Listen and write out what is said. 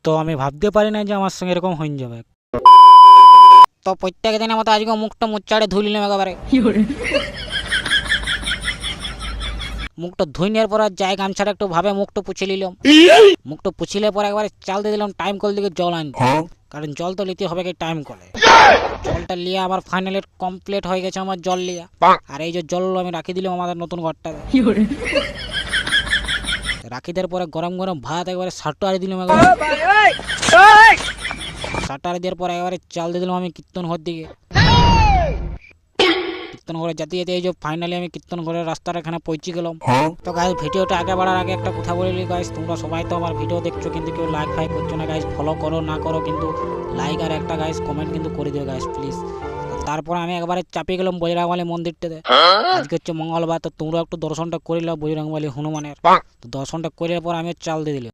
তো আমি ভাবতে পারি না যে আমার সঙ্গে এরকম হয়ে যাবে। তো প্রত্যেক দিনের মতো আজকে মুখটা মুচ্চাড়ে ধুই নিলাম একেবারে। মুখটা ধুই নেওয়ার পর আর যাই গামছাটা একটু ভাবে মুখটা পুছে নিলাম। মুখটা পুছিলে পর একবারে চাল দিয়ে দিলাম টাইম কল দিকে জল আনতে, কারণ জল তো নিতে হবে কি টাইম কলে। জলটা নিয়ে আমার ফাইনালি কমপ্লিট হয়ে গেছে আমার জল লিয়া। আর এই যে জল আমি রাখি দিলাম আমাদের নতুন ঘরটাতে। রাখি দেওয়ার পরে গরম গরম ভাত একবারে সাট্টারে দিলাম একবারে। সাট্টারে দেওয়ার পরে একবারে চাল দিয়ে দিলাম আমি কীর্তন ঘর দিকে। কীর্তন করে যেতে যেতে এই যে ফাইনালি আমি কীর্তন ঘরের রাস্তার এখানে পৌঁছে গেলাম। তো গাইস ভিডিওটা আগে বাড়ার আগে একটা কথা বলি গাইস, তোমরা সবাই তো আমার ভিডিও দেখছো কিন্তু কেউ লাইক ফাইক করছো না গাইস। ফলো করো না করো কিন্তু লাইক আর একটা গাইস কমেন্ট কিন্তু করে দিও গাইস প্লিজ। তারপর আমি একবারে চাপিয়ে গেলাম বজরংবলী মন্দিরটাতে। আজকে হচ্ছে মঙ্গলবার, তো তোমরা একটু দর্শনটা করে নাও বজরংবলী হনুমানের। তো দর্শনটা করার পর আমি চাল দিয়ে দিলাম।